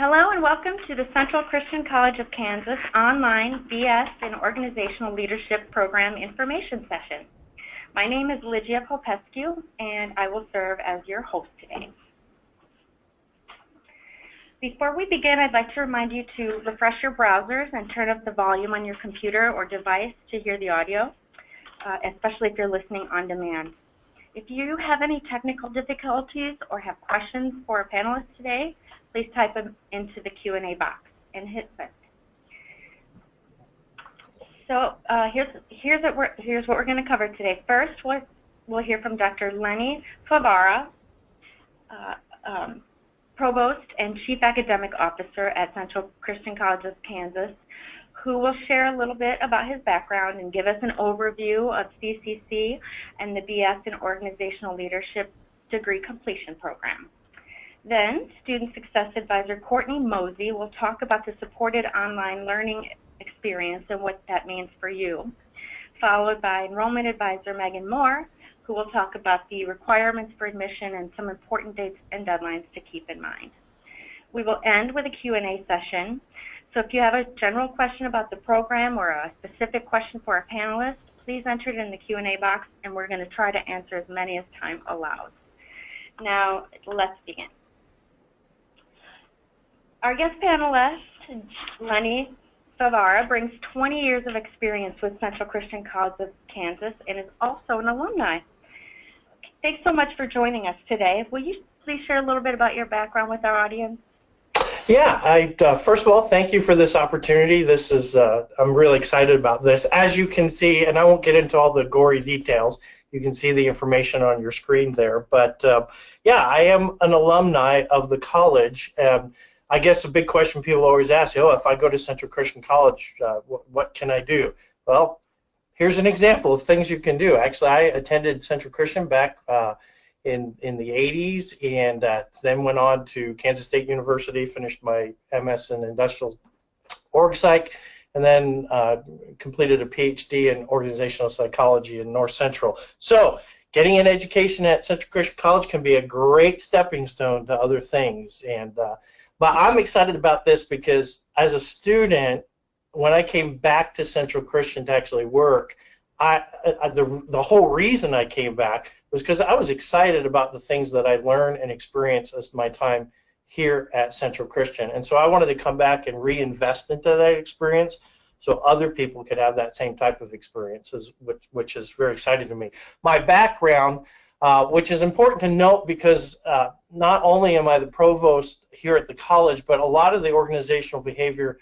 Hello and welcome to the Central Christian College of Kansas online BS in Organizational Leadership Program information session. My name is Lygia Popescu and I will serve as your host today. Before we begin, I'd like to remind you to refresh your browsers and turn up the volume on your computer or device to hear the audio, especially if you're listening on demand. If you have any technical difficulties or have questions for our panelists today, please type them into the Q&A box and hit send. So here's what we're going to cover today. First, we'll hear from Dr. Lenny Favara, Provost and Chief Academic Officer at Central Christian College of Kansas, who will share a little bit about his background and give us an overview of CCC and the BS in Organizational Leadership degree completion program. Then, Student Success Advisor Courtney Mosey will talk about the supported online learning experience and what that means for you, followed by Enrollment Advisor Megan Moore, who will talk about the requirements for admission and some important dates and deadlines to keep in mind. We will end with a Q&A session, so if you have a general question about the program or a specific question for our panelists, please enter it in the Q&A box, and we're going to try to answer as many as time allows. Now, let's begin. Our guest panelist, Lenny Favara, brings 20 years of experience with Central Christian College of Kansas and is also an alumni. Thanks so much for joining us today. Will you please share a little bit about your background with our audience? Yeah, first of all, thank you for this opportunity. This is, I'm really excited about this. As you can see, and I won't get into all the gory details, you can see the information on your screen there. But yeah, I am an alumni of the college. I guess a big question people always ask, oh, if I go to Central Christian College, what can I do? Well, here's an example of things you can do. Actually, I attended Central Christian back in the 80s and then went on to Kansas State University, finished my MS in Industrial Org Psych, and then completed a PhD in Organizational Psychology in North Central. So getting an education at Central Christian College can be a great stepping stone to other things. But I'm excited about this because as a student, when I came back to Central Christian to actually work, the whole reason I came back was because I was excited about the things that I learned and experienced as my time here at Central Christian. And so I wanted to come back and reinvest into that experience so other people could have that same type of experiences, which is very exciting to me. My background, which is important to note because not only am I the provost here at the college, but a lot of the organizational behavior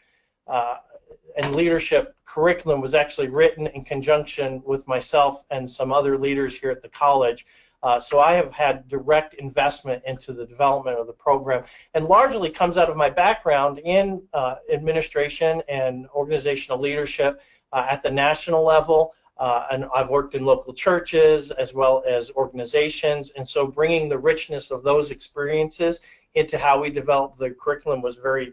and leadership curriculum was actually written in conjunction with myself and some other leaders here at the college. So I have had direct investment into the development of the program and largely comes out of my background in administration and organizational leadership at the national level. And I've worked in local churches as well as organizations, and so bringing the richness of those experiences into how we develop the curriculum was very,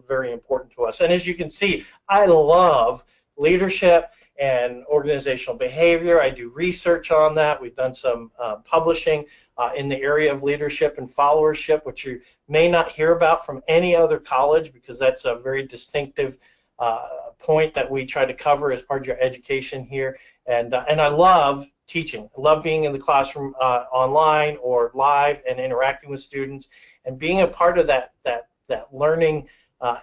very important to us. And as you can see, I love leadership and organizational behavior. I do research on that. We've done some publishing in the area of leadership and followership, which you may not hear about from any other college because that's a very distinctive point that we try to cover as part of your education here. And I love teaching. I love being in the classroom online or live and interacting with students and being a part of that learning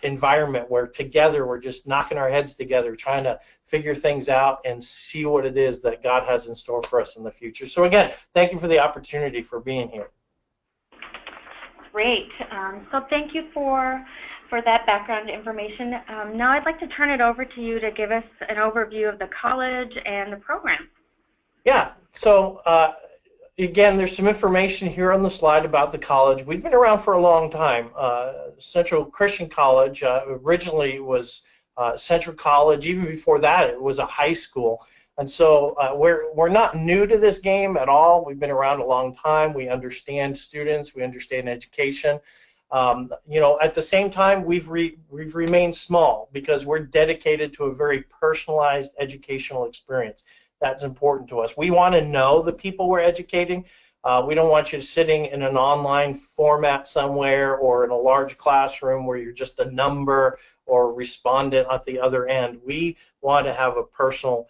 environment where together we're just knocking our heads together trying to figure things out and see what it is that God has in store for us in the future. So again, thank you for the opportunity for being here. Great. So thank you for that background information. Now I'd like to turn it over to you to give us an overview of the college and the program. Yeah, so again, there's some information here on the slide about the college. We've been around for a long time. Central Christian College originally was Central College. Even before that, it was a high school. And so we're not new to this game at all. We've been around a long time. We understand students. We understand education. You know, at the same time, we've remained small because we're dedicated to a very personalized educational experience. That's important to us. We want to know the people we're educating. We don't want you sitting in an online format somewhere or in a large classroom where you're just a number or respondent at the other end. We want to have a personal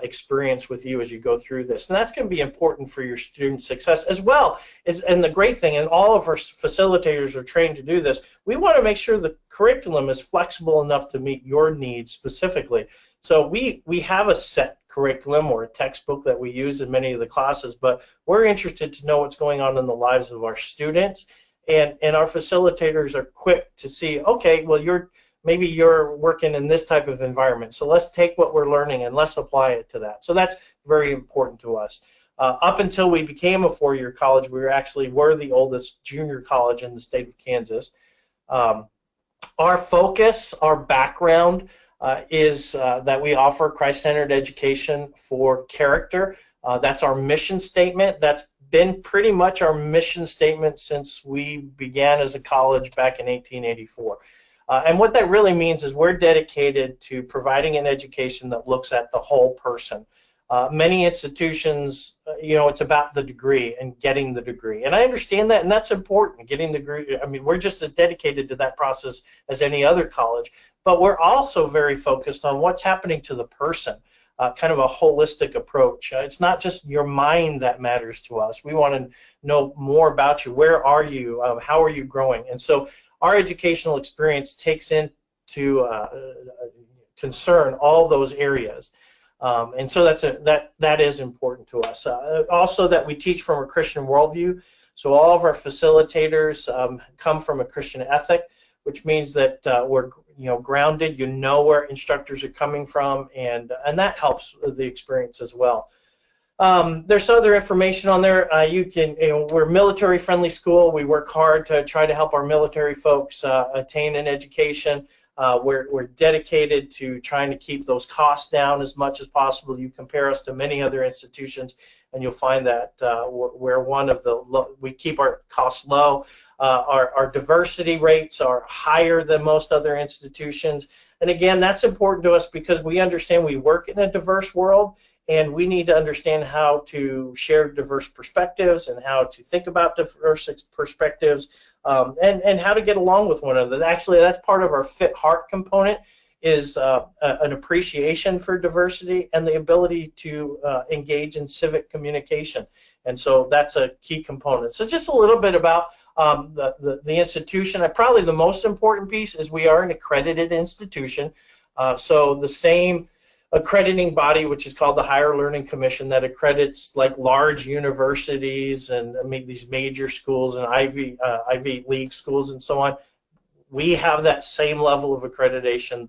experience with you as you go through this. And that's going to be important for your student success as well. And the great thing, and all of our facilitators are trained to do this, we want to make sure the curriculum is flexible enough to meet your needs specifically. So we have a set curriculum or a textbook that we use in many of the classes, but we're interested to know what's going on in the lives of our students, and our facilitators are quick to see, okay, well, maybe you're working in this type of environment, so let's take what we're learning and let's apply it to that. So that's very important to us. Up until we became a four-year college, we were the oldest junior college in the state of Kansas. Our focus, our background, is that we offer Christ-centered education for character. That's our mission statement. That's been pretty much our mission statement since we began as a college back in 1884. And what that really means is we're dedicated to providing an education that looks at the whole person. Many institutions, it's about the degree and getting the degree. And I understand that, and that's important, getting the degree. I mean, we're just as dedicated to that process as any other college. But we're also very focused on what's happening to the person, kind of a holistic approach. It's not just your mind that matters to us. We want to know more about you. Where are you? How are you growing? And so our educational experience takes into concern all those areas. And so that is important to us. Also, that we teach from a Christian worldview. So all of our facilitators come from a Christian ethic, which means that we're grounded. Where instructors are coming from, and that helps the experience as well. There's other information on there. We're a military-friendly school. We work hard to try to help our military folks attain an education. We're dedicated to trying to keep those costs down as much as possible. You compare us to many other institutions, and you'll find that we keep our costs low. Our diversity rates are higher than most other institutions. And again, that's important to us because we understand we work in a diverse world, and we need to understand how to share diverse perspectives and how to think about diverse perspectives, and how to get along with one another. Actually, that's part of our Fit Heart component, is an appreciation for diversity and the ability to engage in civic communication. And so that's a key component. So just a little bit about the institution. Probably the most important piece is we are an accredited institution. So the same accrediting body, which is called the Higher Learning Commission, that accredits like large universities and these major schools and Ivy League schools and so on. We have that same level of accreditation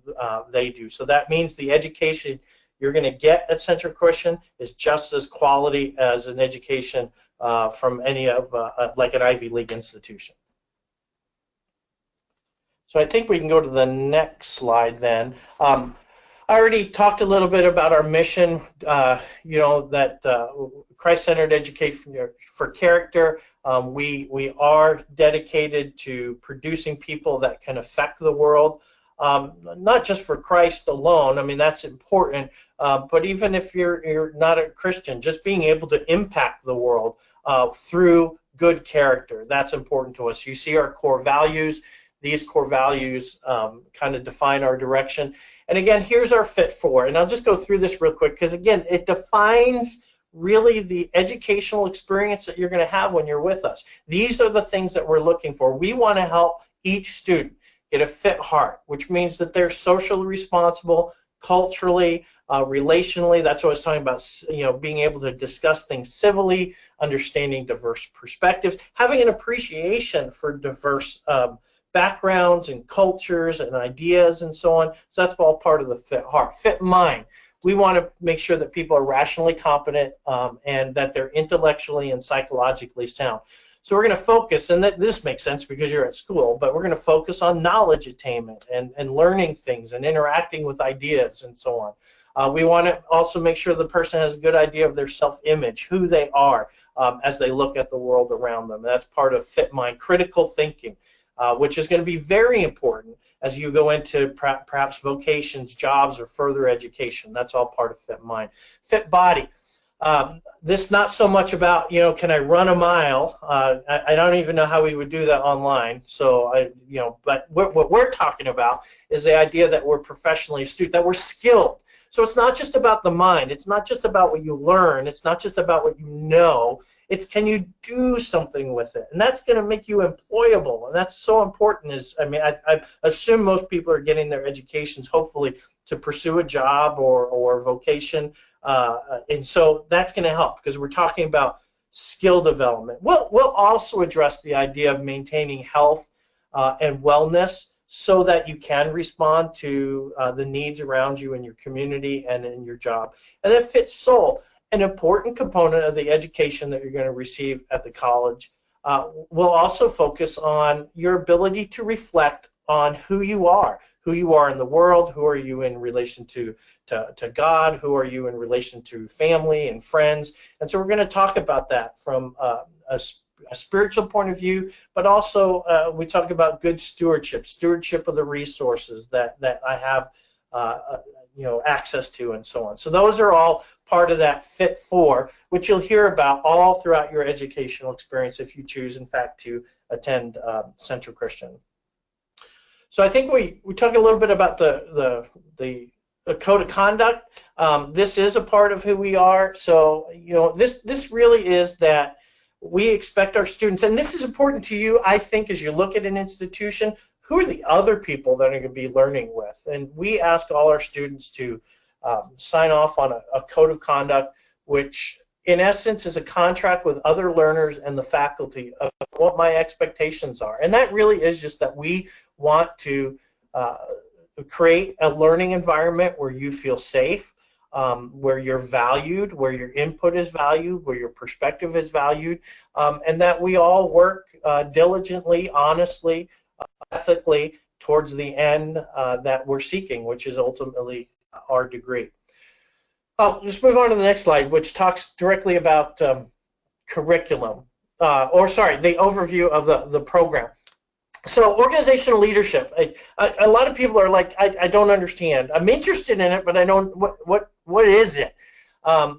they do. So that means the education you're going to get at Central Christian is just as quality as an education from any of like an Ivy League institution. So I think we can go to the next slide then. I already talked a little bit about our mission, that Christ-centered education for character. We are dedicated to producing people that can affect the world, not just for Christ alone. I mean, that's important, but even if you're not a Christian, just being able to impact the world through good character, that's important to us. You see our core values. These core values kind of define our direction. And again, here's our Fit For. And I'll just go through this real quick because, again, it defines really the educational experience that you're going to have when you're with us. These are the things that we're looking for. We want to help each student get a fit heart, which means that they're socially responsible, culturally, relationally. That's what I was talking about, being able to discuss things civilly, understanding diverse perspectives, having an appreciation for diverse backgrounds and cultures and ideas and so on. So that's all part of the Fit Heart. Fit Mind. We want to make sure that people are rationally competent and that they're intellectually and psychologically sound. So we're going to focus, and this makes sense because you're at school, but we're going to focus on knowledge attainment and learning things and interacting with ideas and so on. We want to also make sure the person has a good idea of their self-image, who they are as they look at the world around them. That's part of Fit Mind. Critical thinking. Which is going to be very important as you go into perhaps vocations, jobs, or further education. That's all part of Fit Mind. Fit Body. This is not so much about, can I run a mile? I don't even know how we would do that online. So but what we're talking about is the idea that we're professionally astute, that we're skilled. So it's not just about the mind. It's not just about what you learn. It's not just about what you know. It's can you do something with it, and that's going to make you employable, and that's so important. I assume most people are getting their educations hopefully to pursue a job or vocation. And so that's going to help because we're talking about skill development. We'll also address the idea of maintaining health and wellness so that you can respond to the needs around you in your community and in your job. And then fit soul, an important component of the education that you're going to receive at the college. We'll also focus on your ability to reflect on who you are in the world, who are you in relation to God, who are you in relation to family and friends. And so we're going to talk about that from a spiritual point of view, but also we talk about good stewardship of the resources that I have access to, and so on. So those are all part of that Fit For, which you'll hear about all throughout your educational experience if you choose, in fact, to attend Central Christian. So I think we talk a little bit about the code of conduct. This is a part of who we are. So this really is that we expect our students, and this is important to you, I think, as you look at an institution. Who are the other people that are going to be learning with? And we ask all our students to sign off on a code of conduct, which in essence is a contract with other learners and the faculty of what my expectations are. And that really is just that we want to create a learning environment where you feel safe, where you're valued, where your input is valued, where your perspective is valued, and that we all work diligently, honestly, ethically towards the end that we're seeking, which is ultimately our degree. Let's move on to the next slide, which talks directly about curriculum, the overview of the program. So organizational leadership, a lot of people are like, I don't understand. I'm interested in it, but I don't, what is it?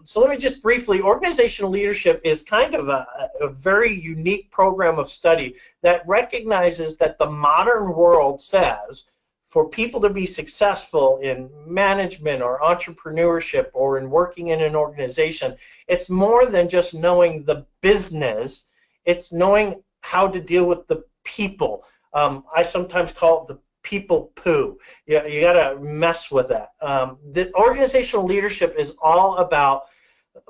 So let me just briefly, organizational leadership is kind of a very unique program of study that recognizes that the modern world says for people to be successful in management or entrepreneurship or in working in an organization, it's more than just knowing the business, it's knowing how to deal with the people. I sometimes call it the people poo. You got to mess with that. The organizational leadership is all about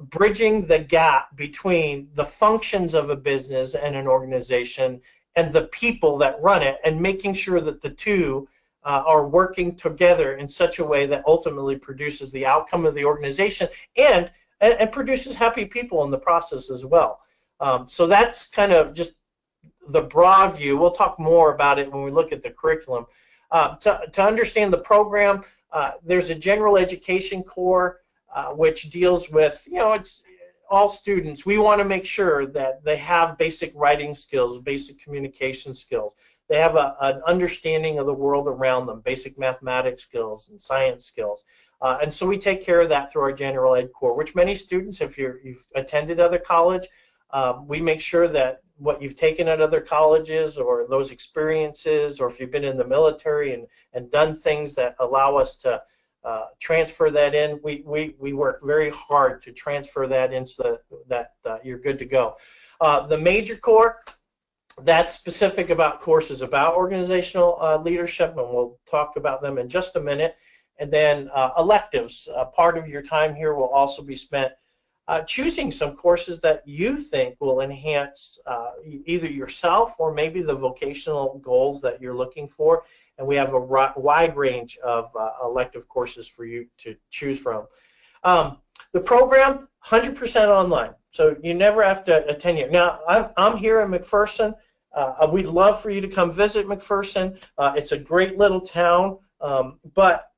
bridging the gap between the functions of a business and an organization and the people that run it, and making sure that the two are working together in such a way that ultimately produces the outcome of the organization and produces happy people in the process as well. So that's kind of just the broad view. We'll talk more about it when we look at the curriculum. To understand the program, there's a general education core which deals with, it's all students. We want to make sure that they have basic writing skills, basic communication skills. They have an understanding of the world around them, basic mathematics skills and science skills. And so we take care of that through our general ed core, which many students, if you've attended other college, we make sure that what you've taken at other colleges or those experiences, or if you've been in the military and done things that allow us to transfer that in, we work very hard to transfer that in so that you're good to go. The major core, that's specific about courses about organizational leadership, and we'll talk about them in just a minute. And then electives, part of your time here will also be spent choosing some courses that you think will enhance either yourself or maybe the vocational goals that you're looking for. And we have a wide range of elective courses for you to choose from. The program, 100% online, so you never have to attend here. Now, I'm here in McPherson. We'd love for you to come visit McPherson. It's a great little town, but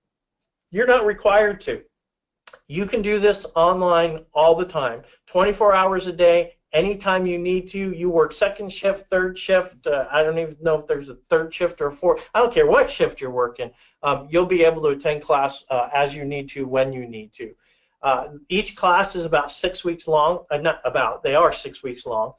you're not required to. You can do this online all the time, 24 hours a day, anytime you need to. You work second shift, third shift. I don't even know if there's a third shift or a fourth. I don't care what shift you're working. You'll be able to attend class as you need to, when you need to. Each class is about 6 weeks long. Not about, they are 6 weeks long.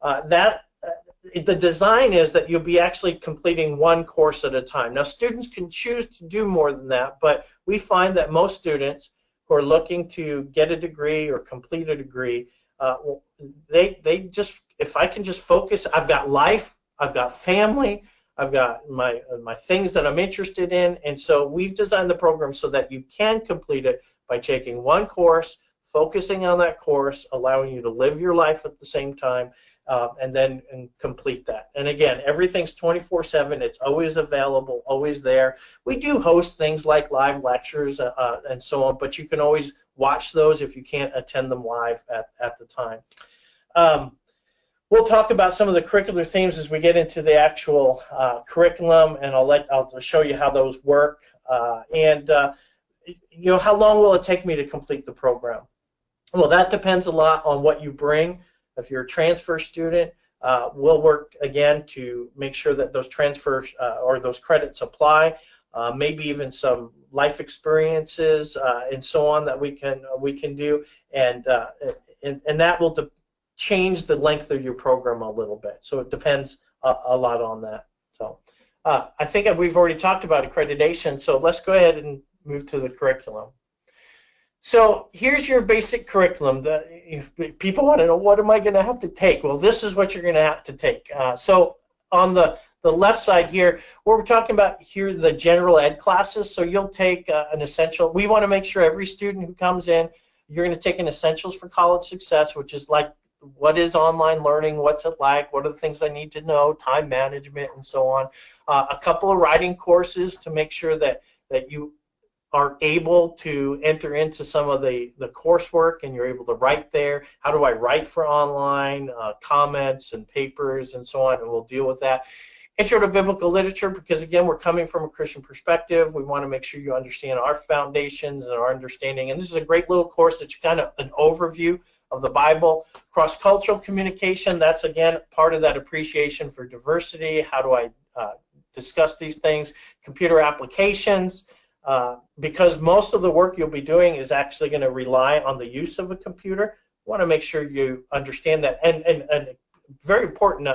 The design is that you'll be actually completing one course at a time. Now, students can choose to do more than that, but we find that most students who are looking to get a degree or complete a degree, they just, if I can just focus, I've got life, I've got family, I've got my things that I'm interested in, and so we've designed the program so that you can complete it by taking one course, focusing on that course, allowing you to live your life at the same time, and then complete that. And again, everything's 24/7. It's always available, always there. We do host things like live lectures and so on, but you can always watch those if you can't attend them live at the time. We'll talk about some of the curricular themes as we get into the actual curriculum, and I'll show you how those work. You know, how long will it take me to complete the program? Well, that depends a lot on what you bring. If you're a transfer student, we'll work again to make sure that those transfers or those credits apply. Maybe even some life experiences and so on that we can do, and that will change the length of your program a little bit. So it depends a lot on that. So I think we've already talked about accreditation. So let's go ahead and move to the curriculum. So here's your basic curriculum. People want to know, what am I going to have to take? Well, this is what you're going to have to take. So on the left side here, what we're talking about here, the general ed classes. So you'll take an essential. We want to make sure every student who comes in, you're going to take an Essentials for College Success, which is like, what is online learning? What's it like? What are the things I need to know? Time management and so on. A couple of writing courses to make sure that you are able to enter into some of the coursework and you're able to write there. How do I write for online, comments and papers and so on, and we'll deal with that. Intro to Biblical Literature, because again, we're coming from a Christian perspective. We want to make sure you understand our foundations and our understanding. And this is a great little course that's kind of an overview of the Bible. Cross-cultural communication, that's again part of that appreciation for diversity. How do I discuss these things? Computer applications, because most of the work you'll be doing is actually going to rely on the use of a computer. You want to make sure you understand that. And very important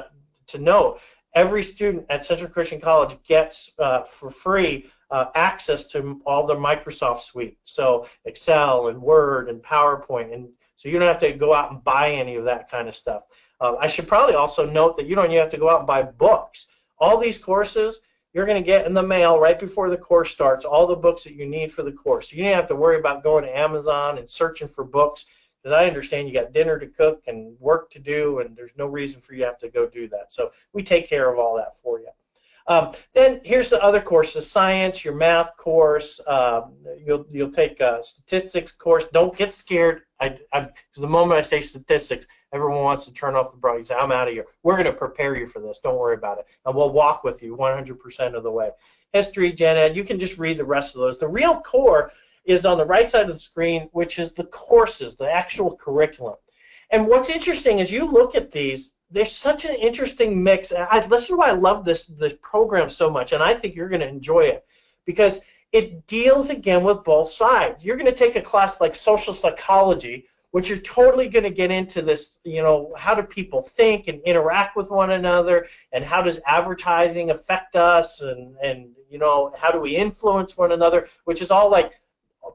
to know, every student at Central Christian College gets for free access to all the Microsoft suite. So Excel and Word and PowerPoint, and so you don't have to go out and buy any of that kind of stuff. I should probably also note that you don't have to go out and buy books. All these courses, you're going to get in the mail right before the course starts, all the books that you need for the course. You don't have to worry about going to Amazon and searching for books, because I understand you got dinner to cook and work to do, and there's no reason for you to have to go do that. So we take care of all that for you. Then here's the other courses: science, your math course. You'll take a statistics course. Don't get scared. Because the moment I say statistics, everyone wants to turn off the broadcast. Say, I'm out of here. We're going to prepare you for this. Don't worry about it. And we'll walk with you 100% of the way. History, Gen Ed, you can just read the rest of those. The real core is on the right side of the screen, which is the courses, the actual curriculum. And what's interesting is you look at these, there's such an interesting mix. This is why I love this program so much, and I think you're going to enjoy it, because it deals again with both sides. You're going to take a class like social psychology, which you're totally going to get into this, you know, how do people think and interact with one another, and how does advertising affect us, and you know, how do we influence one another, which is all like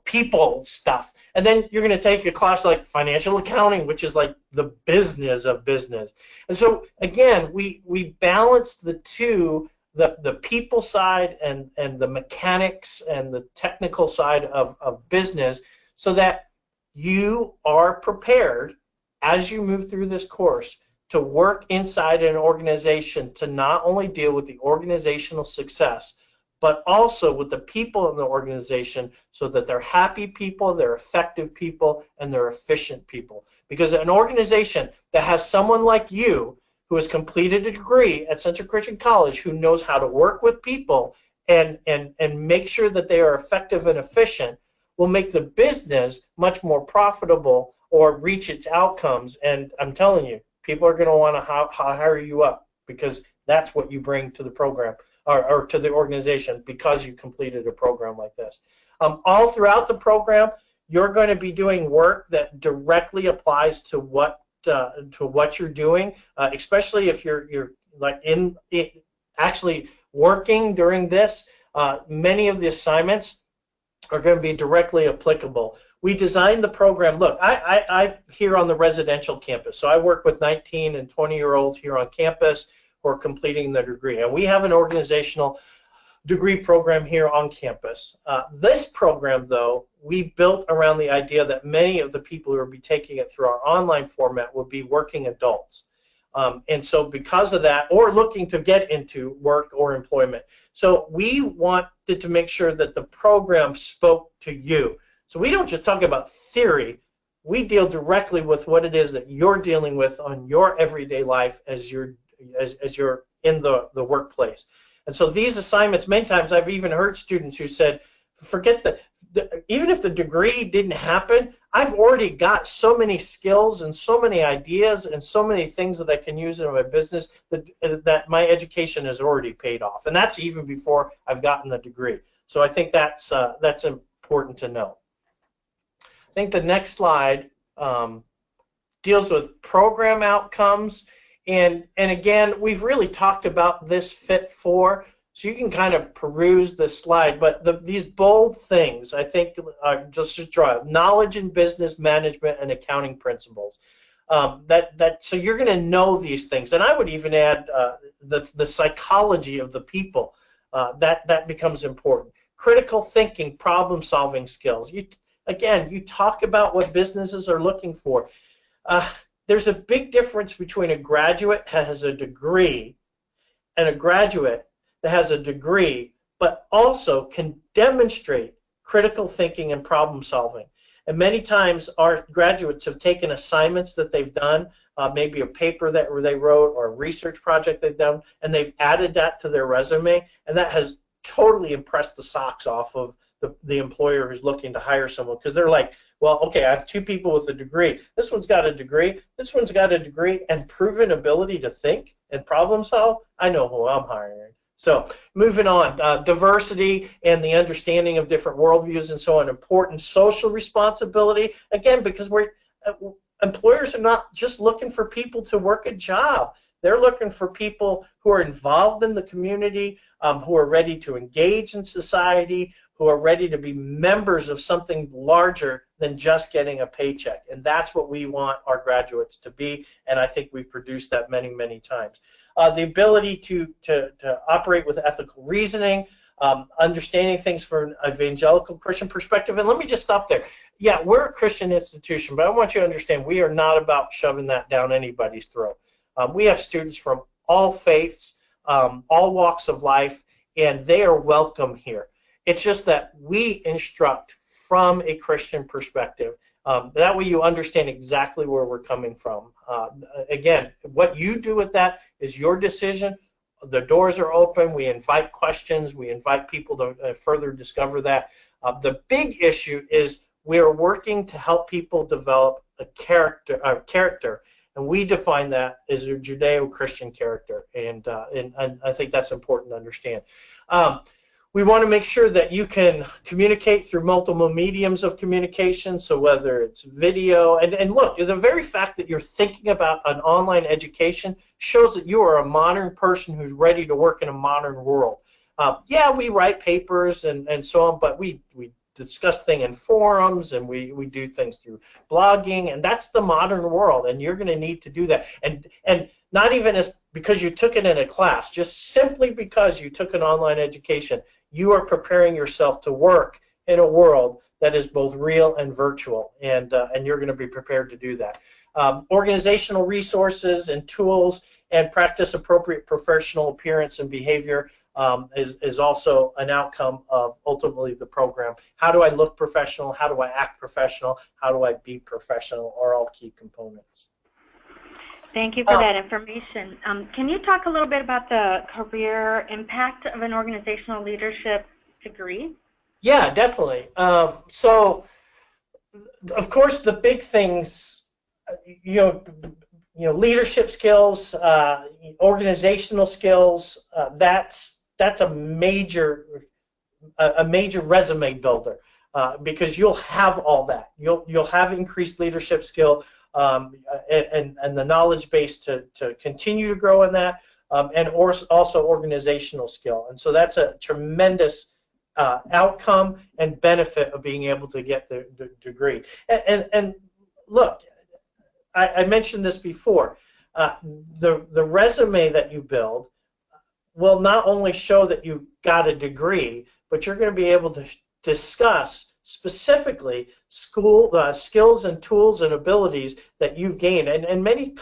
people stuff. And then you're going to take a class like financial accounting, which is like the business of business. And so again, we balance the two, the people side and the mechanics and the technical side of business, so that you are prepared as you move through this course to work inside an organization to not only deal with the organizational success, but also with the people in the organization, so that they're happy people, they're effective people, and they're efficient people. Because an organization that has someone like you who has completed a degree at Central Christian College, who knows how to work with people and make sure that they are effective and efficient, will make the business much more profitable or reach its outcomes. And I'm telling you, people are going to want to hire you up, because that's what you bring to the program, or to the organization, because you completed a program like this. All throughout the program, you're going to be doing work that directly applies to what you're doing, especially if you're like actually working during this. Many of the assignments are going to be directly applicable. We designed the program. Look, I'm here on the residential campus, so I work with 19 and 20-year-olds here on campus who are completing their degree, and we have an organizational degree program here on campus. This program, though, we built around the idea that many of the people who will be taking it through our online format will be working adults. And so because of that, or looking to get into work or employment. So we wanted to make sure that the program spoke to you. So we don't just talk about theory, we deal directly with what it is that you're dealing with on your everyday life as you're in the workplace. And so these assignments, many times I've even heard students who said, forget that, even if the degree didn't happen, I've already got so many skills and so many ideas and so many things that I can use in my business that my education has already paid off. And that's even before I've gotten the degree. So I think that's important to know. I think the next slide deals with program outcomes. And again, we've really talked about this Fit For, so you can kind of peruse the slide. But these bold things, I think, are just to draw knowledge in business management and accounting principles. So you're going to know these things, and I would even add the psychology of the people. That becomes important. Critical thinking, problem-solving skills. You talk about what businesses are looking for. There's a big difference between a graduate that has a degree and a graduate that has a degree but also can demonstrate critical thinking and problem solving. And many times our graduates have taken assignments that they've done, maybe a paper that they wrote or a research project they've done, and they've added that to their resume, and that has totally impressed the socks off of the employer who's looking to hire someone, because they're like, well, okay, I have two people with a degree. This one's got a degree. This one's got a degree and proven ability to think and problem solve. I know who I'm hiring. So moving on, diversity and the understanding of different worldviews and so on. Important social responsibility, again, because employers are not just looking for people to work a job. They're looking for people who are involved in the community, who are ready to engage in society, who are ready to be members of something larger than just getting a paycheck. And that's what we want our graduates to be, and I think we've produced that many, many times. The ability to operate with ethical reasoning, understanding things from an evangelical Christian perspective. And let me just stop there. Yeah, we're a Christian institution, but I want you to understand we are not about shoving that down anybody's throat. We have students from all faiths, all walks of life, and they are welcome here. It's just that we instruct from a Christian perspective. That way you understand exactly where we're coming from. Again, what you do with that is your decision. The doors are open. We invite questions. We invite people to further discover that. The big issue is we're working to help people develop a character, and we define that as a Judeo-Christian character, and I think that's important to understand. We want to make sure that you can communicate through multiple mediums of communication, so whether it's video, and look, the very fact that you're thinking about an online education shows that you are a modern person who's ready to work in a modern world. Yeah, we write papers and so on, but we discuss things in forums, and we do things through blogging, and that's the modern world, and you're going to need to do that. And not even as because you took it in a class, just simply because you took an online education, you are preparing yourself to work in a world that is both real and virtual, and you're going to be prepared to do that. Organizational resources and tools, and practice appropriate professional appearance and behavior is also an outcome of ultimately the program. How do I look professional? How do I act professional? How do I be professional are all key components. Thank you for that information. Can you talk a little bit about the career impact of an organizational leadership degree? Yeah, definitely. So, of course, the big things, leadership skills, organizational skills. That's a major resume builder. because you'll have all that. You'll have increased leadership skill and the knowledge base to continue to grow in that, and also organizational skill. And so that's a tremendous outcome and benefit of being able to get the degree. And look, I mentioned this before. The resume that you build will not only show that you got a degree, but you're going to be able to discuss specifically skills and tools and abilities that you've gained. And many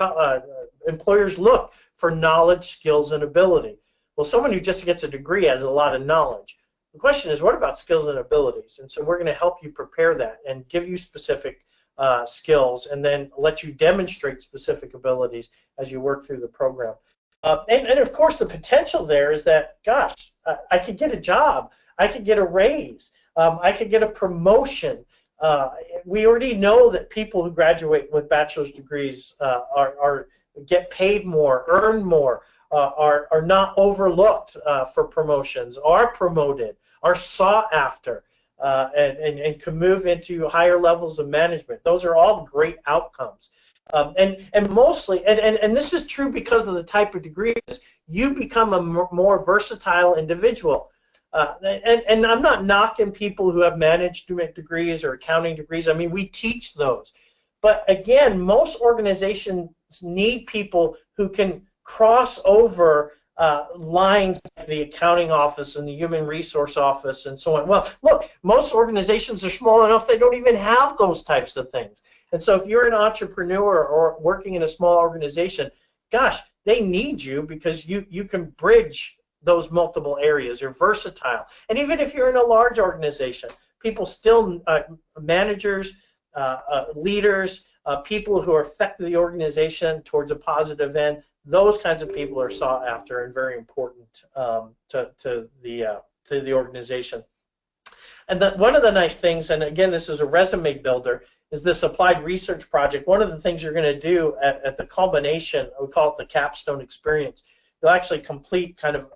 employers look for knowledge, skills, and ability. Well, someone who just gets a degree has a lot of knowledge. The question is, what about skills and abilities? And so we're going to help you prepare that and give you specific skills, and then let you demonstrate specific abilities as you work through the program. And of course, the potential there is that, gosh, I could get a job, I could get a raise, I could get a promotion. We already know that people who graduate with bachelor's degrees get paid more, earn more, are not overlooked for promotions, are promoted, are sought after. And can move into higher levels of management. Those are all great outcomes. And mostly, and this is true because of the type of degree, you become a more versatile individual. And I'm not knocking people who have management degrees or accounting degrees. I mean, we teach those. But again, most organizations need people who can cross over lines like the accounting office and the human resource office and so on. Well, look, most organizations are small enough they don't even have those types of things. And so if you're an entrepreneur or working in a small organization, gosh, they need you because you can bridge those multiple areas. You're versatile. And even if you're in a large organization, people still, managers, leaders, people who affect the organization towards a positive end, those kinds of people are sought after and very important to the organization. And one of the nice things, and again, this is a resume builder, is this applied research project. One of the things you're going to do at the culmination, we call it the capstone experience, you'll actually complete kind of,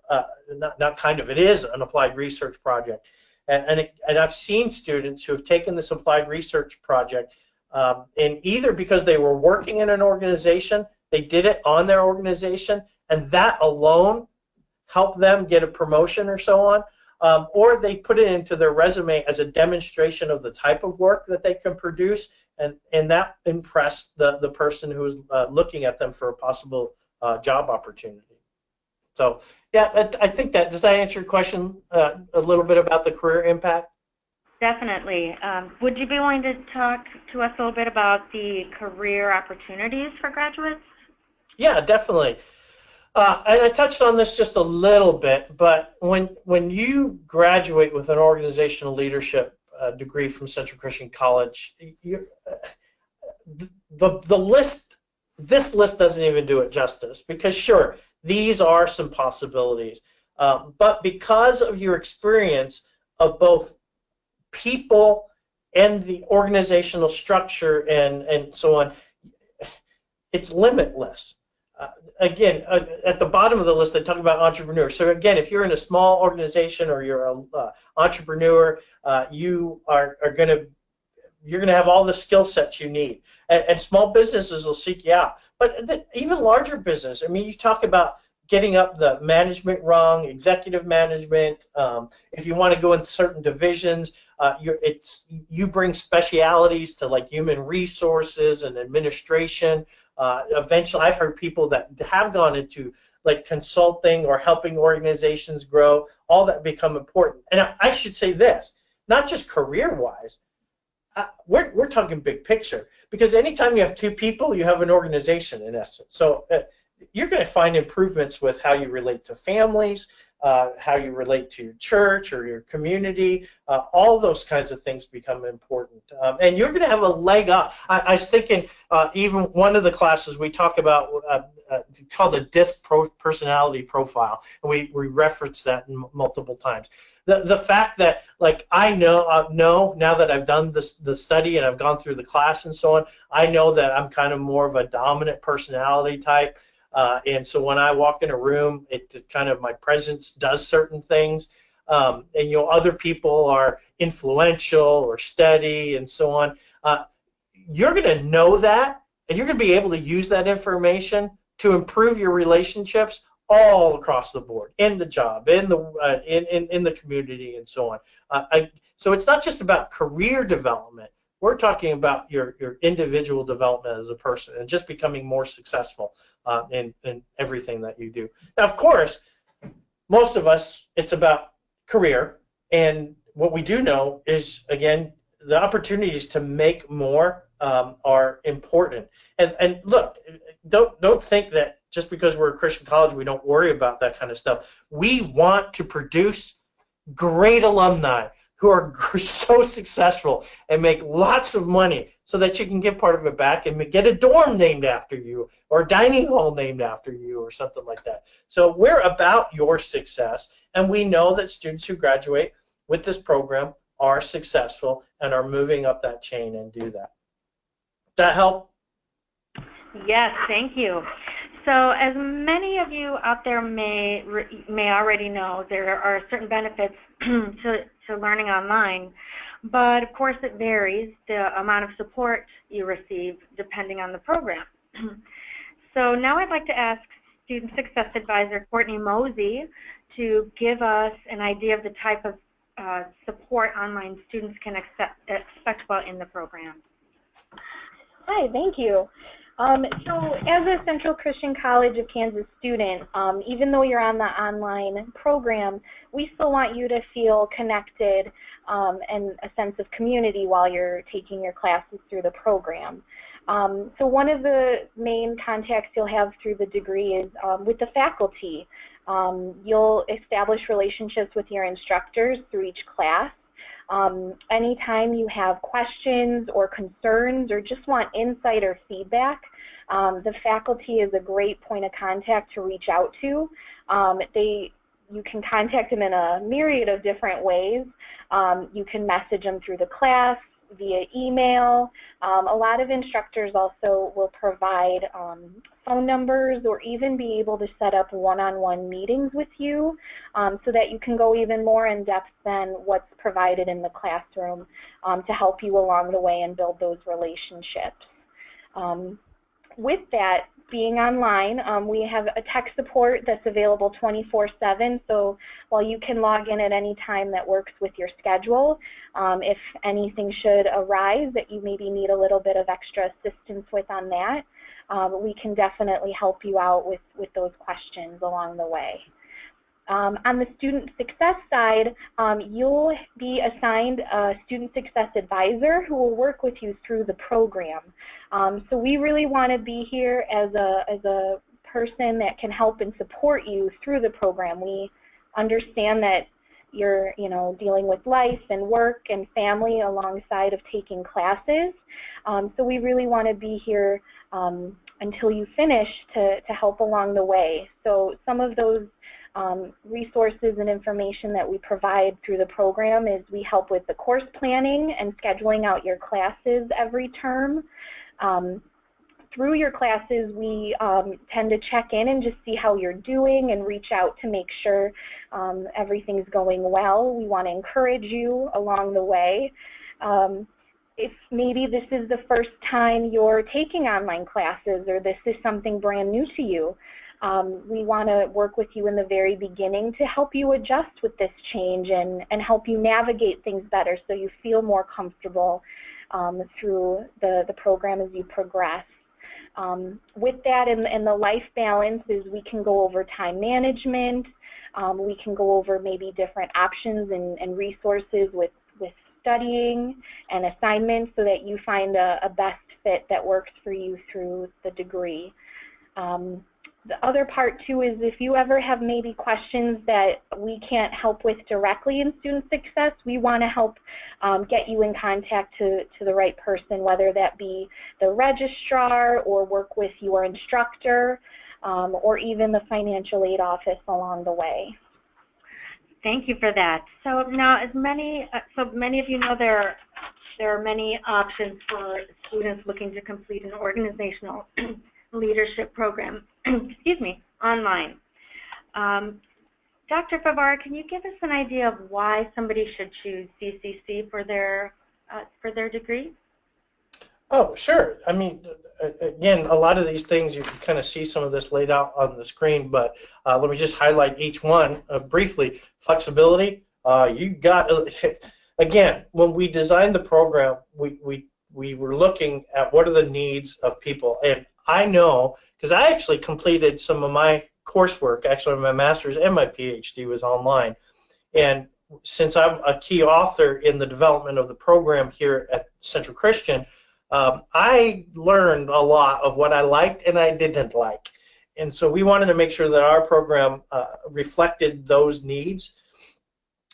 it is an applied research project. And I've seen students who have taken this applied research project, and either because they were working in an organization, they did it on their organization, and that alone helped them get a promotion or so on, or they put it into their resume as a demonstration of the type of work that they can produce, and that impressed the person who was looking at them for a possible job opportunity. So, yeah, I think does that answer your question a little bit about the career impact? Definitely. Would you be willing to talk to us a little bit about the career opportunities for graduates? Yeah, definitely. And I touched on this just a little bit, but when you graduate with an organizational leadership degree from Central Christian College, this list doesn't even do it justice, because sure, these are some possibilities, but because of your experience of both people and the organizational structure and so on, it's limitless. Again, at the bottom of the list, they talk about entrepreneurs. So again, if you're in a small organization or you're an entrepreneur, you're going to have all the skill sets you need, and small businesses will seek you out. But even larger business, I mean, you talk about getting up the management rung, executive management. If you want to go in certain divisions, you bring specialities to like human resources and administration. Eventually, I've heard people that have gone into like consulting or helping organizations grow, all that become important. And I should say this, not just career-wise, we're talking big picture, because anytime you have two people, you have an organization in essence. So you're going to find improvements with how you relate to families, how you relate to your church or your community. All those kinds of things become important. And you're going to have a leg up. I was thinking even one of the classes we talk about called a DISC personality profile, and we reference that multiple times. The fact that, like, I know now that I've done the study and I've gone through the class and so on, I know that I'm kind of more of a dominant personality type. And so when I walk in a room, it kind of, my presence does certain things. and other people are influential or steady and so on. You're going to know that, and you're going to be able to use that information to improve your relationships all across the board, in the job, in the community, and so on. So it's not just about career development. We're talking about your individual development as a person and just becoming more successful in everything that you do. Now, of course, most of us, it's about career, and what we do know is, again, the opportunities to make more are important. And look, don't think that just because we're a Christian college we don't worry about that kind of stuff. We want to produce great alumni who are so successful and make lots of money so that you can give part of it back and get a dorm named after you or a dining hall named after you or something like that. So we're about your success, and we know that students who graduate with this program are successful and are moving up that chain and do that. That help? Yes, thank you. So as many of you out there may already know, there are certain benefits to learning online, but of course it varies the amount of support you receive depending on the program. So now I'd like to ask Student Success Advisor Courtney Mosey to give us an idea of the type of support online students can expect while in the program. Hi, thank you. So as a Central Christian College of Kansas student, even though you're on the online program, we still want you to feel connected and a sense of community while you're taking your classes through the program. So one of the main contacts you'll have through the degree is with the faculty. You'll establish relationships with your instructors through each class. Anytime you have questions or concerns or just want insight or feedback, the faculty is a great point of contact to reach out to. You can contact them in a myriad of different ways. You can message them through the class, via email. A lot of instructors also will provide phone numbers or even be able to set up one-on-one meetings with you so that you can go even more in depth than what's provided in the classroom to help you along the way and build those relationships. With that, being online, we have a tech support that's available 24/7, so while you can log in at any time that works with your schedule, if anything should arise that you maybe need a little bit of extra assistance with on that, we can definitely help you out with those questions along the way. On the student success side, you'll be assigned a student success advisor who will work with you through the program. So we really want to be here as a person that can help and support you through the program. We understand that you're dealing with life and work and family alongside of taking classes. So we really want to be here until you finish to help along the way. So some of those resources and information that we provide through the program is we help with the course planning and scheduling out your classes every term. Through your classes, we tend to check in and just see how you're doing and reach out to make sure everything's going well. We want to encourage you along the way. If maybe this is the first time you're taking online classes or this is something brand new to you, we want to work with you in the very beginning to help you adjust with this change and help you navigate things better so you feel more comfortable through the program as you progress. With that and the life balances, we can go over time management. We can go over maybe different options and resources with studying and assignments so that you find a best fit that works for you through the degree. The other part too is if you ever have maybe questions that we can't help with directly in student success, we want to help get you in contact to the right person, whether that be the registrar or work with your instructor or even the financial aid office along the way. Thank you for that. So now, as many of you know, there are many options for students looking to complete an organizational leadership program, excuse me, online. Dr. Favara, can you give us an idea of why somebody should choose CCC for their degree? Oh, sure. I mean, again, a lot of these things, you can kind of see some of this laid out on the screen, but let me just highlight each one briefly. Flexibility, you got, again, when we designed the program, we were looking at what are the needs of people. And I know, because I actually completed some of my coursework, actually my master's and my PhD was online. And since I'm a key author in the development of the program here at Central Christian, I learned a lot of what I liked and I didn't like. And so we wanted to make sure that our program reflected those needs.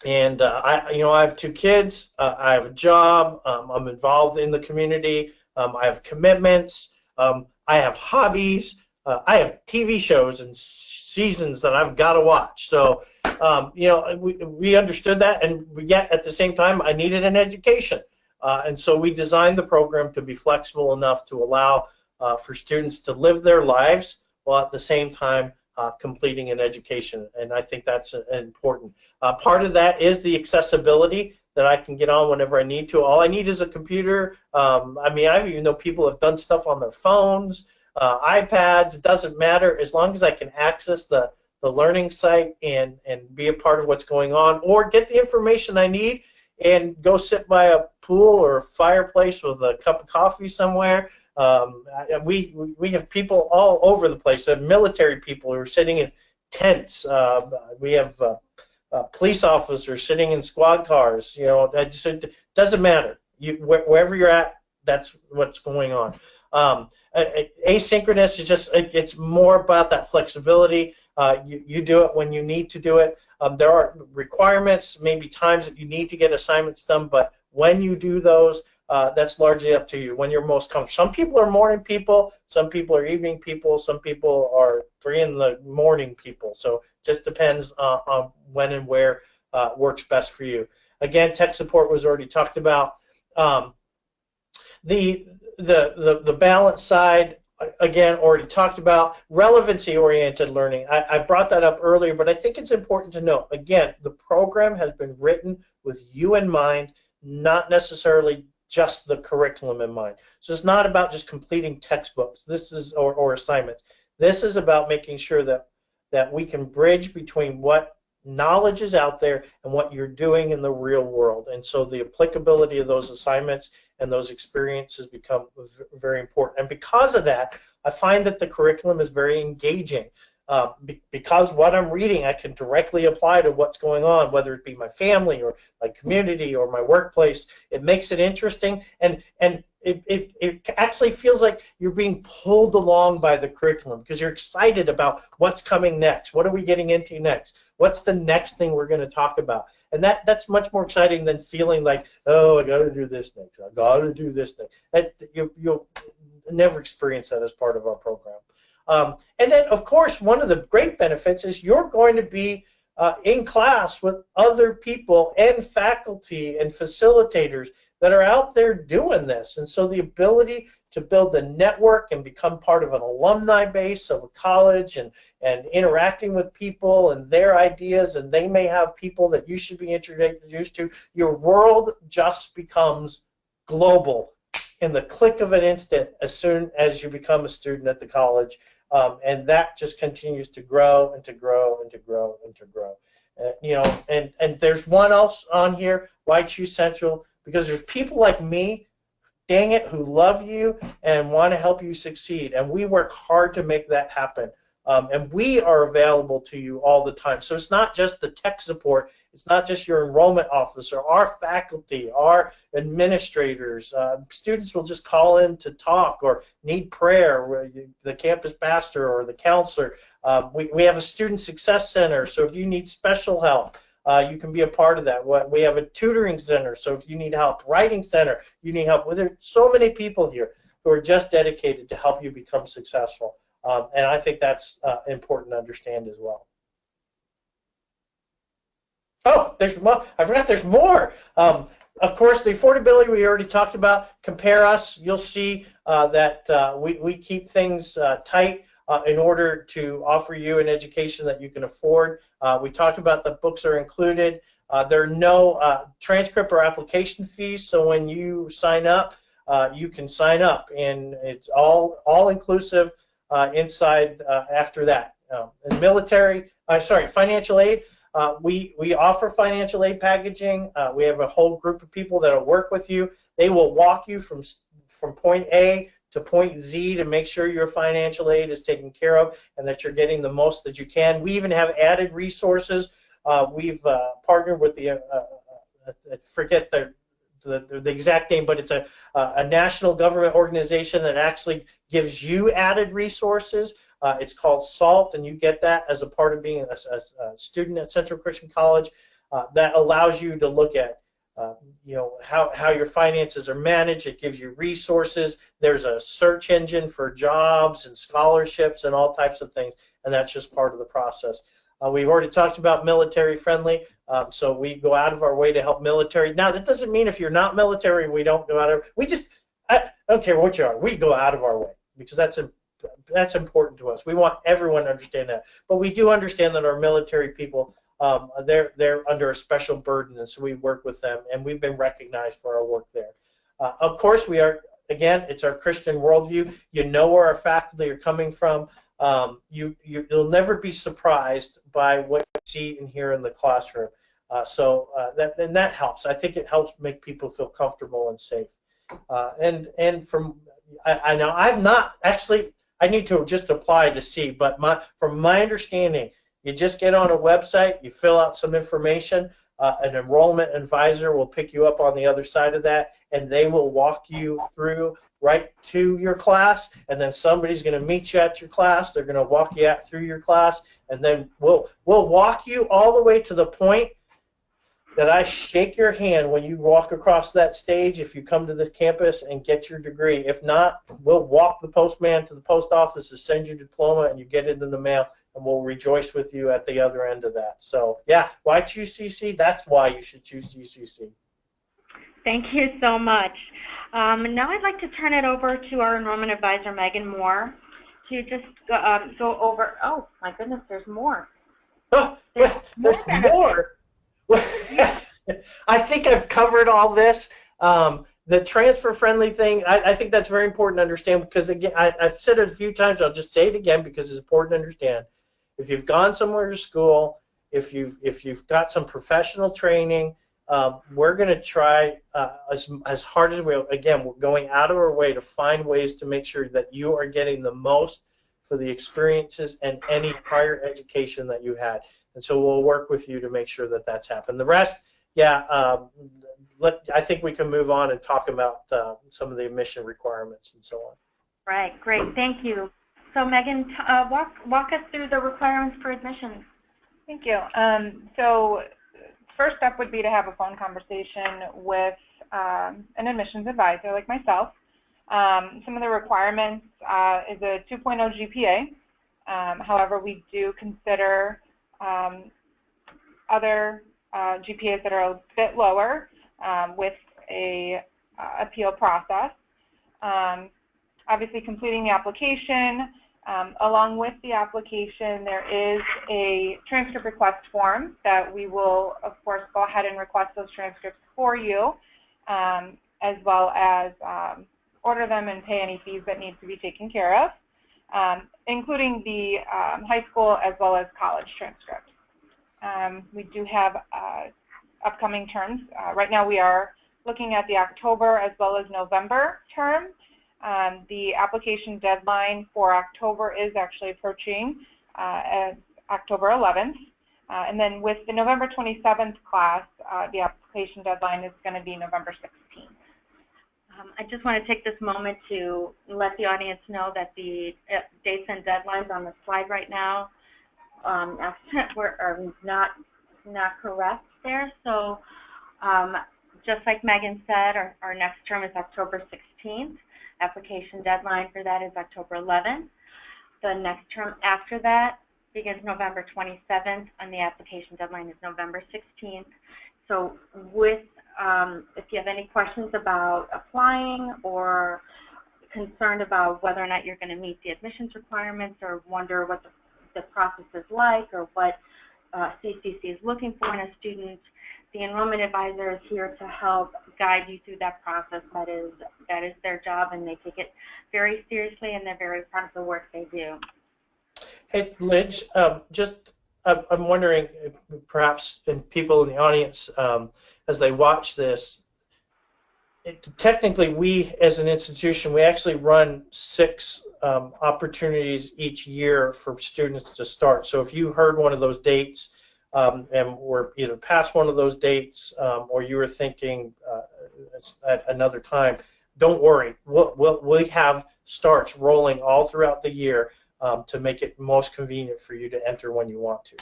And I have 2 kids. I have a job. I'm involved in the community. I have commitments. I have hobbies. I have TV shows and seasons that I've got to watch. So, we understood that, and yet at the same time, I needed an education. And so we designed the program to be flexible enough to allow for students to live their lives while at the same time completing an education. And I think that's important. Part of that is the accessibility, that I can get on whenever I need to. All I need is a computer. I even know people have done stuff on their phones, iPads. Doesn't matter, as long as I can access the learning site and be a part of what's going on, or get the information I need and go sit by a pool or a fireplace with a cup of coffee somewhere. We have people all over the place. We have military people who are sitting in tents. We have police officers sitting in squad cars. It doesn't matter. Wherever you're at, that's what's going on. Asynchronous is just, it's more about that flexibility. You do it when you need to do it. There are requirements, maybe times that you need to get assignments done, but when you do those, that's largely up to you, when you're most comfortable. Some people are morning people, some people are evening people, some people are 3 in the morning people. So just depends on when and where works best for you. Again, tech support was already talked about. The balance side, again, already talked about. Relevancy-oriented learning, I brought that up earlier, but I think it's important to note, again, the program has been written with you in mind, not necessarily just the curriculum in mind. So it's not about just completing textbooks or assignments. This is about making sure that we can bridge between what knowledge is out there and what you're doing in the real world. And so the applicability of those assignments and those experiences become very important. And because of that, I find that the curriculum is very engaging. Because what I'm reading, I can directly apply to what's going on, whether it be my family or my community or my workplace. It makes it interesting, and it actually feels like you're being pulled along by the curriculum because you're excited about what's coming next. What are we getting into next? What's the next thing we're going to talk about? And that's much more exciting than feeling like, oh, I got to do this next. I got to do this thing. You'll never experience that as part of our program. And then, of course, one of the great benefits is you're going to be in class with other people and faculty and facilitators that are out there doing this. And so the ability to build a network and become part of an alumni base of a college and interacting with people and their ideas, and they may have people that you should be introduced to, your world just becomes global in the click of an instant as soon as you become a student at the college. And that just continues to grow and to grow and to grow and to grow. And there's one else on here, why choose Central? Because there's people like me, dang it, who love you and want to help you succeed. And we work hard to make that happen. And we are available to you all the time. So it's not just the tech support. It's not just your enrollment officer. Our faculty, our administrators, students will just call in to talk or need prayer, the campus pastor or the counselor. We have a student success center, so if you need special help, you can be a part of that. We have a tutoring center, so if you need help, writing center, you need help. There's so many people here who are just dedicated to help you become successful. And I think that's important to understand as well. Oh, there's more. I forgot there's more. Of course, the affordability we already talked about. Compare us. You'll see that we keep things tight. in order to offer you an education that you can afford. We talked about the books are included. There are no transcript or application fees, so when you sign up, you can sign up, and it's all inclusive inside after that. And financial aid. We offer financial aid packaging. We have a whole group of people that will work with you. They will walk you from point A to point Z to make sure your financial aid is taken care of and that you're getting the most that you can. We even have added resources. We've partnered with I forget the exact name, but it's a national government organization that actually gives you added resources. It's called SALT, and you get that as a part of being a student at Central Christian College. That allows you to look at how your finances are managed. It gives you resources. There's a search engine for jobs and scholarships and all types of things, and that's just part of the process. We've already talked about military friendly, so we go out of our way to help military. Now, that doesn't mean if you're not military, we don't go out of. I don't care what you are. We go out of our way because that's important to us. We want everyone to understand that, but we do understand that our military people, they're under a special burden, and so we work with them, and we've been recognized for our work there. Of course, we are. Again, it's our Christian worldview. You know where our faculty are coming from. You'll never be surprised by what you see and hear in the classroom. That helps. I think it helps make people feel comfortable and safe. And from I know I've not actually. I need to just apply to see, but from my understanding, you just get on a website, you fill out some information, an enrollment advisor will pick you up on the other side of that, and they will walk you through right to your class, and then somebody's going to meet you at your class. They're going to walk you through your class, and then we'll walk you all the way to the point that I shake your hand when you walk across that stage if you come to this campus and get your degree. If not, we'll walk the postman to the post office to send your diploma, and you get it in the mail, and we'll rejoice with you at the other end of that. So, yeah, why choose CC? That's why you should choose CCC. Thank you so much. Now I'd like to turn it over to our enrollment advisor, Megan Moore, to just go over, oh, my goodness, there's more. Oh, there's more. I think I've covered all this. The transfer-friendly thing, I think that's very important to understand because, again, I've said it a few times. I'll just say it again because it's important to understand. If you've gone somewhere to school, if you've got some professional training, we're going to try as hard as we're going out of our way to find ways to make sure that you are getting the most for the experiences and any prior education that you had. And so we'll work with you to make sure that that's happened. The rest, yeah, I think we can move on and talk about some of the admission requirements and so on. Right, great, thank you. So Megan, walk us through the requirements for admissions. Thank you. So first step would be to have a phone conversation with an admissions advisor like myself. Some of the requirements is a 2.0 GPA. However, we do consider other GPAs that are a bit lower with a appeal process. Obviously, completing the application. Along with the application, there is a transcript request form that we will, of course, go ahead and request those transcripts for you, as well as order them and pay any fees that need to be taken care of, including the high school as well as college transcripts. We do have upcoming terms. Right now we are looking at the October as well as November term. The application deadline for October is actually approaching as October 11th. And then with the November 27th class, the application deadline is going to be November 16th. I just want to take this moment to let the audience know that the dates and deadlines on the slide right now are not correct there. So just like Megan said, our next term is October 16th. Application deadline for that is October 11th. The next term after that begins November 27th, and the application deadline is November 16th. So if you have any questions about applying or concerned about whether or not you're going to meet the admissions requirements or wonder what the process is like or what CCC is looking for in a student, the enrollment advisor is here to help guide you through that process. That is their job, and they take it very seriously, and they're very proud of the work they do. Hey, Lidge, I'm wondering, perhaps, and people in the audience, as they watch this, technically, we as an institution, we actually run 6 opportunities each year for students to start. So if you heard one of those dates and were either past one of those dates or you were thinking at another time, don't worry. We have starts rolling all throughout the year to make it most convenient for you to enter when you want to.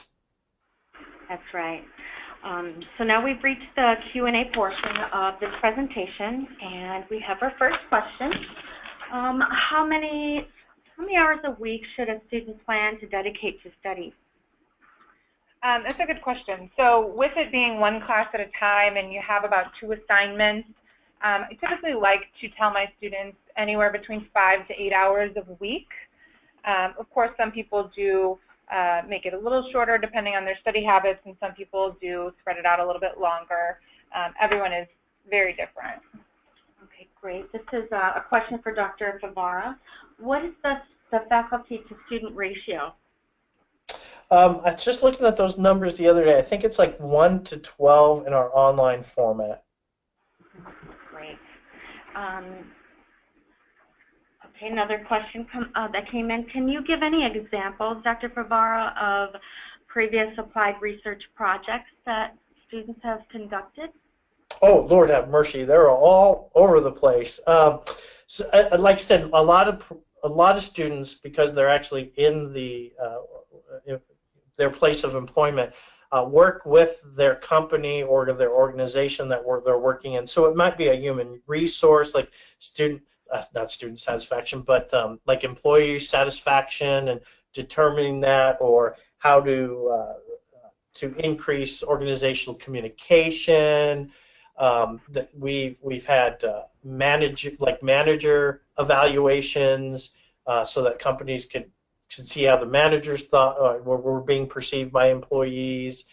That's right. So now we've reached the Q&A portion of this presentation, and we have our first question. How many hours a week should a student plan to dedicate to study? That's a good question. So with it being one class at a time and you have about 2 assignments, I typically like to tell my students anywhere between 5 to 8 hours a week. Of course, some people do make it a little shorter depending on their study habits, and some people do spread it out a little bit longer. Everyone is very different. Okay, great. This is a question for Dr. Favara. What is the faculty to student ratio? I was just looking at those numbers the other day. I think it's like 1 to 12 in our online format. Great. Okay, another question that came in. Can you give any examples, Dr. Favara, of previous applied research projects that students have conducted? Oh, Lord have mercy. They're all over the place. So, like I said, a lot of students, because they're actually in their place of employment, work with their company or their organization that they're working in. So it might be a human resource, like not student satisfaction, but like employee satisfaction and determining that, or how to increase organizational communication. That we've had manager evaluations, so that companies could see how the managers thought were being perceived by employees.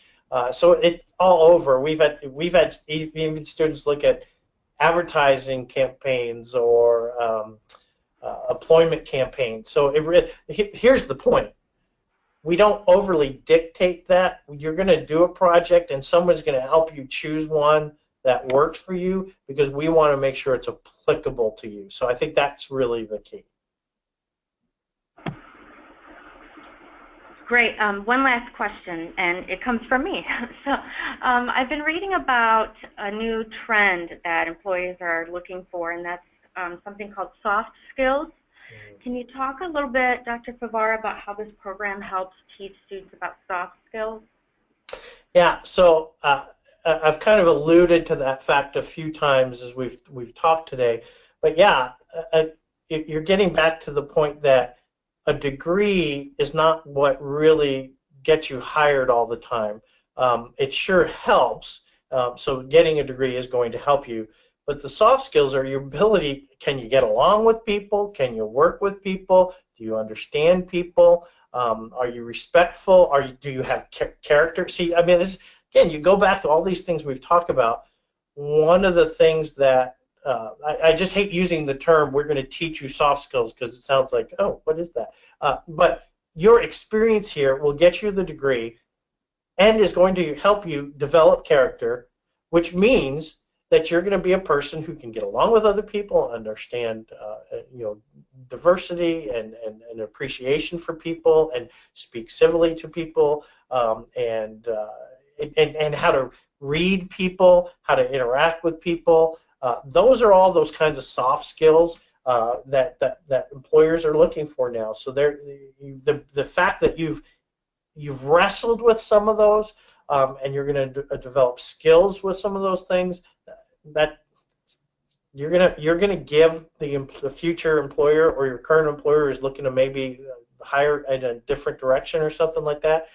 So it's all over. We've had even students look at advertising campaigns or employment campaigns. So here's the point. We don't overly dictate that. You're going to do a project and someone's going to help you choose one that works for you, because we want to make sure it's applicable to you. So I think that's really the key. Great. One last question, and it comes from me. So I've been reading about a new trend that employers are looking for, and that's something called soft skills. Can you talk a little bit, Dr. Favara, about how this program helps teach students about soft skills? Yeah, so I've kind of alluded to that fact a few times as we've talked today. But yeah, you're getting back to the point that a degree is not what really gets you hired all the time. It sure helps. So getting a degree is going to help you. But the soft skills are your ability. Can you get along with people? Can you work with people? Do you understand people? Are you respectful? Do you have character? See, I mean, again, you go back to all these things we've talked about. One of the things that I just hate using the term, we're going to teach you soft skills, because it sounds like, oh, what is that? But your experience here will get you the degree and is going to help you develop character, which means that you're going to be a person who can get along with other people, understand diversity and appreciation for people, and speak civilly to people, and how to read people, how to interact with people. Those are all those kinds of soft skills that employers are looking for now. So the fact that you've wrestled with some of those, and you're going to develop skills with some of those things, that you're gonna give the future employer, or your current employer is looking to maybe hire in a different direction or something like that.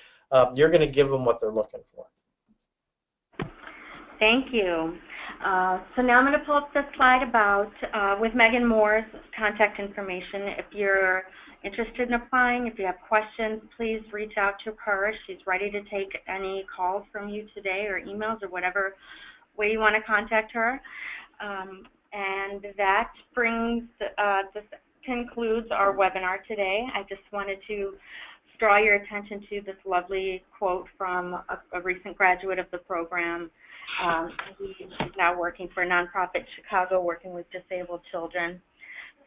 You're going to give them what they're looking for. Thank you. So now I'm going to pull up the slide about with Megan Moore's contact information. If you're interested in applying, if you have questions, please reach out to her. She's ready to take any calls from you today or emails or whatever way you want to contact her. And that this concludes our webinar today. I just wanted to draw your attention to this lovely quote from a recent graduate of the program. He's now working for a nonprofit Chicago working with disabled children.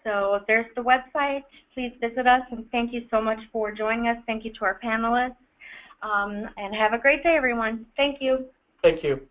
So there's the website. Please visit us, and thank you so much for joining us. Thank you to our panelists, and have a great day, everyone. Thank you. Thank you.